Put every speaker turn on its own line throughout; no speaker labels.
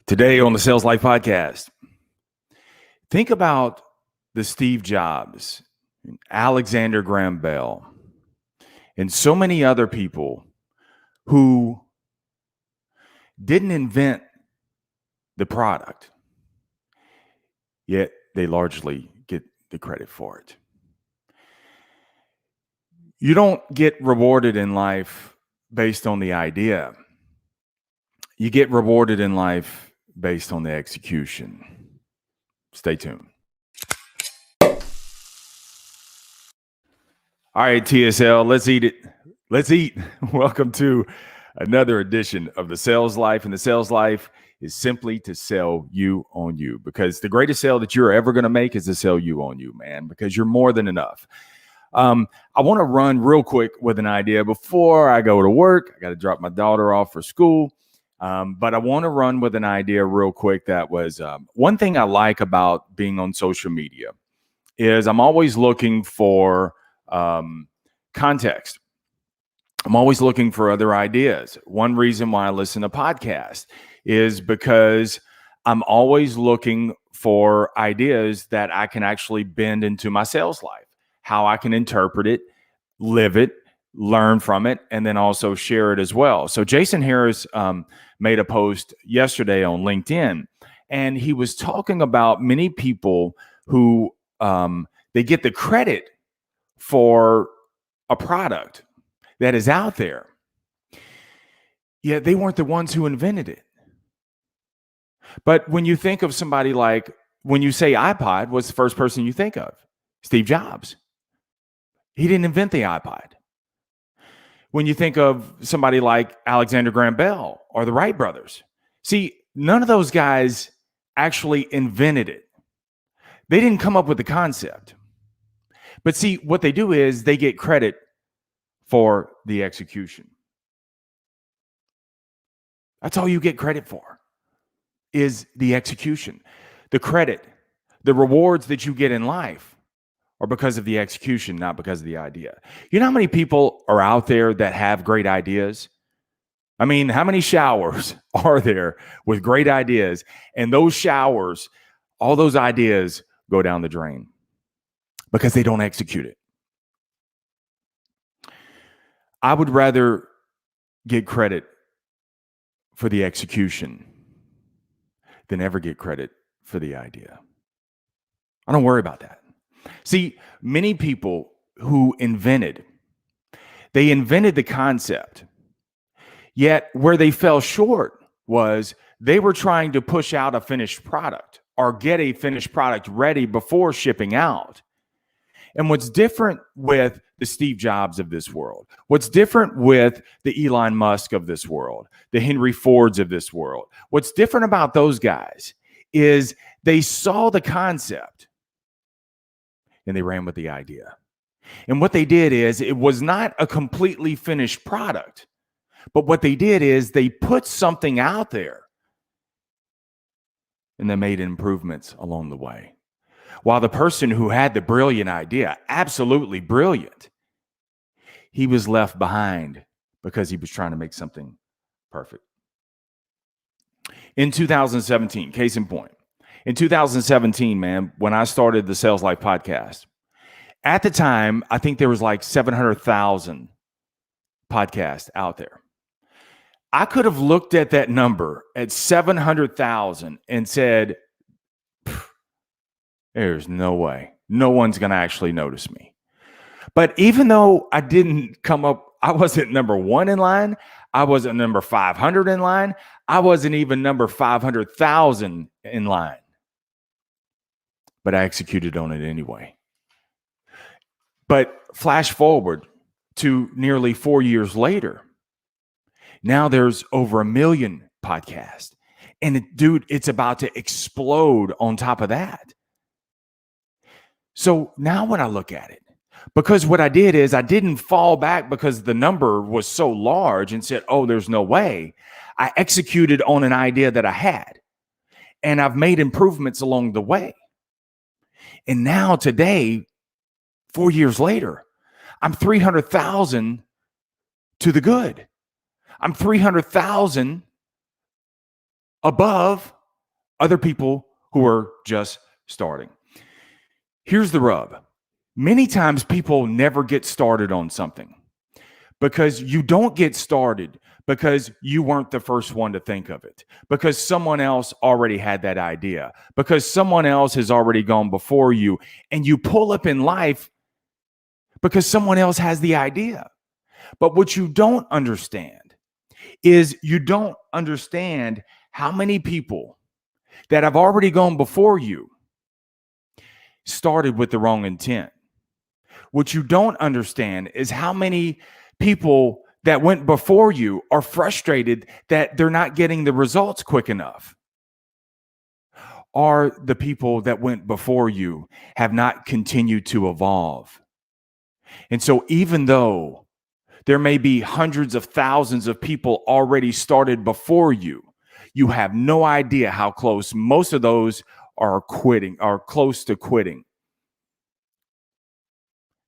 Today on the Sales Life Podcast, think about the Steve Jobs, Alexander Graham Bell, and so many other people who didn't invent the product, yet they largely get the credit for it. You don't get rewarded in life based on the idea. You get rewarded in life based on the execution. Stay tuned. All right, TSL, let's eat it. Let's eat. Welcome to another edition of the Sales Life. And the Sales Life is simply to sell you on you, because the greatest sale that you're ever going to make is to sell you on you, man, because you're more than enough. I want to run real quick with an idea before I go to work. I got to drop my daughter off for school. But I want to run with an idea real quick. That was one thing I like about being on social media is I'm always looking for context. I'm always looking for other ideas. One reason why I listen to podcasts is because I'm always looking for ideas that I can actually bend into my sales life, how I can interpret it, live it, learn from it, and then also share it as well. So Jason Harris made a post yesterday on LinkedIn, and he was talking about many people who they get the credit for a product that is out there, yet they weren't the ones who invented it. But when you think of somebody like, when you say iPod, what's the first person you think of? Steve Jobs. He didn't invent the iPod. When you think of somebody like Alexander Graham Bell or the Wright brothers, see, none of those guys actually invented it. They didn't come up with the concept. But see, what they do is they get credit for the execution. That's all you get credit for, is the execution. The credit, the rewards that you get in life or because of the execution, not because of the idea. You know how many people are out there that have great ideas? I mean, how many showers are there with great ideas? And those showers, all those ideas go down the drain because they don't execute it. I would rather get credit for the execution than ever get credit for the idea. I don't worry about that. See, many people who invented the concept, yet where they fell short was they were trying to push out a finished product or get a finished product ready before shipping out. And what's different with the Steve Jobs of this world, what's different with the Elon Musk of this world, the Henry Fords of this world, what's different about those guys is they saw the concept and they ran with the idea. And what they did is, it was not a completely finished product, but what they did is they put something out there and they made improvements along the way. While the person who had the brilliant idea, absolutely brilliant, he was left behind because he was trying to make something perfect. In 2017, case in point, in 2017, man, when I started the Sales Life Podcast, at the time, I think there was like 700,000 podcasts out there. I could have looked at that number at 700,000 and said, there's no way. No one's going to actually notice me. But even though I didn't come up, I wasn't number one in line. I wasn't number 500 in line. I wasn't even number 500,000 in line. But I executed on it anyway. But flash forward to nearly 4 years later. Now there's over 1 million podcasts. And dude, it's about to explode on top of that. So now when I look at it, because what I did is I didn't fall back because the number was so large and said, oh, there's no way. I executed on an idea that I had. And I've made improvements along the way. And now today, 4 years later, I'm 300,000 to the good. I'm 300,000 above other people who are just starting. Here's the rub. Many times people never get started on something because you don't get started because you weren't the first one to think of it, because someone else already had that idea, because someone else has already gone before you, and you pull up in life because someone else has the idea. But what you don't understand is you don't understand how many people that have already gone before you started with the wrong intent. What you don't understand is how many people that went before you are frustrated that they're not getting the results quick enough. Or the people that went before you have not continued to evolve. And so even though there may be hundreds of thousands of people already started before you, you have no idea how close most of those are close to quitting.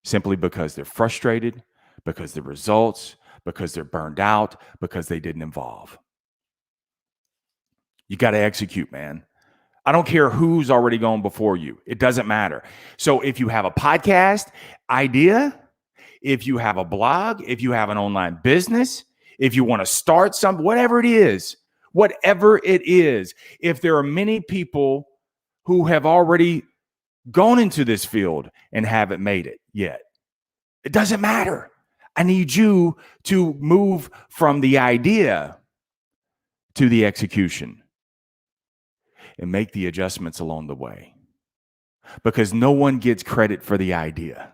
Simply because they're frustrated, because the results, because they're burned out, because they didn't evolve. You got to execute, man. I don't care who's already gone before you. It doesn't matter. So if you have a podcast idea, if you have a blog, if you have an online business, if you want to start something, whatever it is, if there are many people who have already gone into this field and haven't made it yet, it doesn't matter. I need you to move from the idea to the execution and make the adjustments along the way, because no one gets credit for the idea.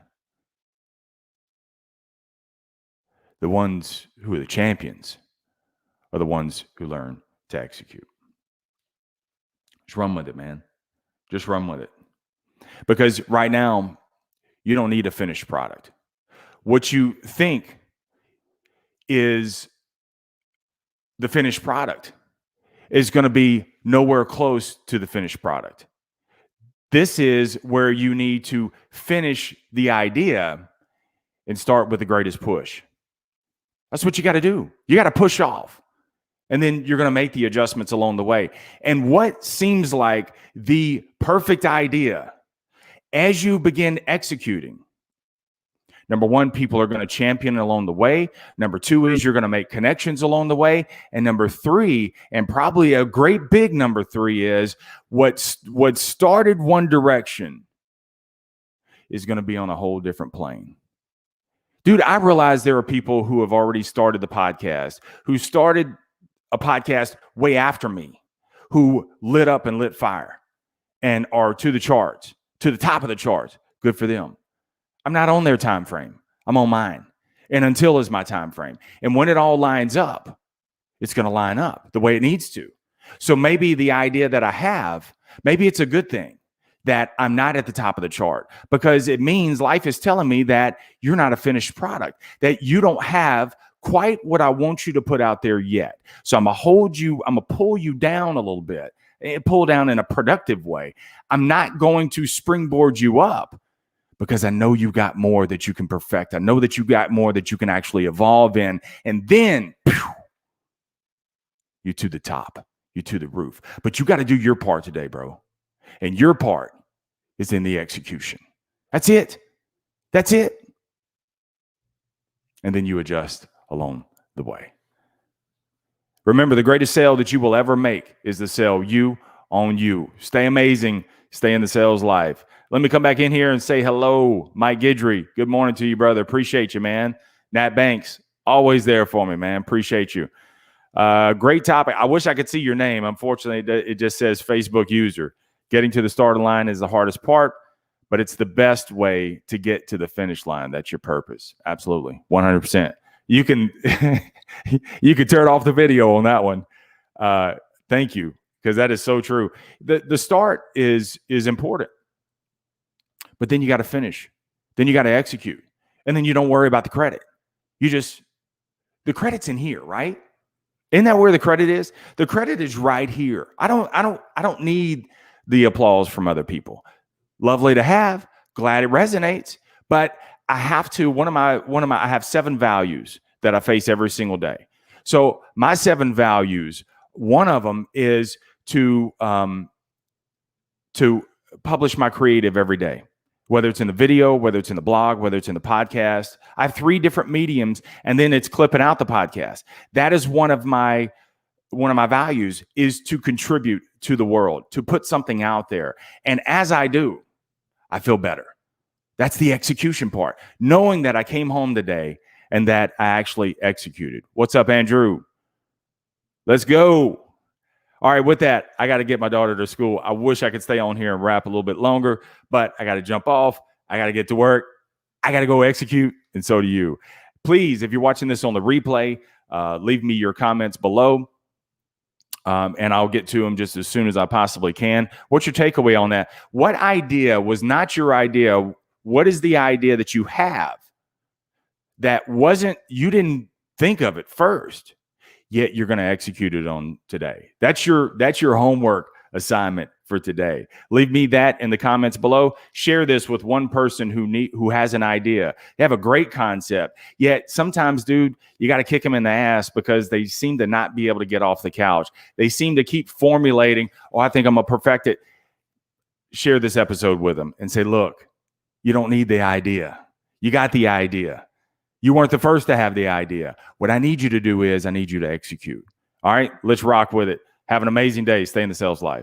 The ones who are the champions are the ones who learn to execute. Just run with it, man. Just run with it. Because right now, you don't need a finished product. What you think is the finished product is going to be nowhere close to the finished product. This is where you need to finish the idea and start with the greatest push. That's what you got to do. You got to push off, and then you're going to make the adjustments along the way. And what seems like the perfect idea, as you begin executing, number one, people are going to champion along the way. Number two is you're going to make connections along the way. And number three, and probably a great big number three, is what started one direction is going to be on a whole different plane. Dude, I realize there are people who have already started the podcast, who started a podcast way after me, who lit up and lit fire and are to the charts, to the top of the charts. Good for them. I'm not on their time frame. I'm on mine. And until is my time frame. And when it all lines up, it's going to line up the way it needs to. So maybe the idea that I have, maybe it's a good thing that I'm not at the top of the chart, because it means life is telling me that you're not a finished product, that you don't have quite what I want you to put out there yet. So I'm going to pull you down a little bit, and pull down in a productive way. I'm not going to springboard you up, because I know you got more that you can perfect. I know that you got more that you can actually evolve in. And then you to the top, you to the roof. But you got to do your part today, bro. And your part is in the execution. That's it. That's it. And then you adjust along the way. Remember, the greatest sale that you will ever make is the sale you on you. Stay amazing. Stay in the sales life. Let me come back in here and say hello, Mike Guidry. Good morning to you, brother. Appreciate you, man. Nat Banks, always there for me, man. Appreciate you. Great topic. I wish I could see your name. Unfortunately, it just says Facebook user. Getting to the starting line is the hardest part, but it's the best way to get to the finish line. That's your purpose. Absolutely. 100%. You can turn off the video on that one. Thank you, because that is so true. The start is important, but then you got to finish. Then you got to execute, and then you don't worry about the credit. The credit's in here, right? Isn't that where the credit is? The credit is right here. I don't need the applause from other people. Lovely to have. Glad it resonates. But I have to, I have 7 values that I face every single day. So my 7 values, one of them is to publish my creative every day, whether it's in the video, whether it's in the blog, whether it's in the podcast. I have 3 different mediums, and then it's clipping out the podcast. That is one of my values, is to contribute to the world, to put something out there. And as I do, I feel better. That's the execution part. Knowing that I came home today and that I actually executed. What's up, Andrew? Let's go. All right, with that, I got to get my daughter to school. I wish I could stay on here and rap a little bit longer, but I got to jump off. I got to get to work. I got to go execute, and so do you. Please, if you're watching this on the replay, leave me your comments below, and I'll get to them just as soon as I possibly can. What's your takeaway on that? What idea was not your idea? What is the idea that you have that you didn't think of it first, yet you're going to execute it on today? That's your homework assignment for today. Leave me that in the comments below. Share this with one person who has an idea. They have a great concept, yet sometimes, dude, you got to kick them in the ass because they seem to not be able to get off the couch. They seem to keep formulating, oh, I think I'm going to perfect it. Share this episode with them and say, look, you don't need the idea. You got the idea. You weren't the first to have the idea. What I need you to do is I need you to execute. All right, let's rock with it. Have an amazing day. Stay in the sales life.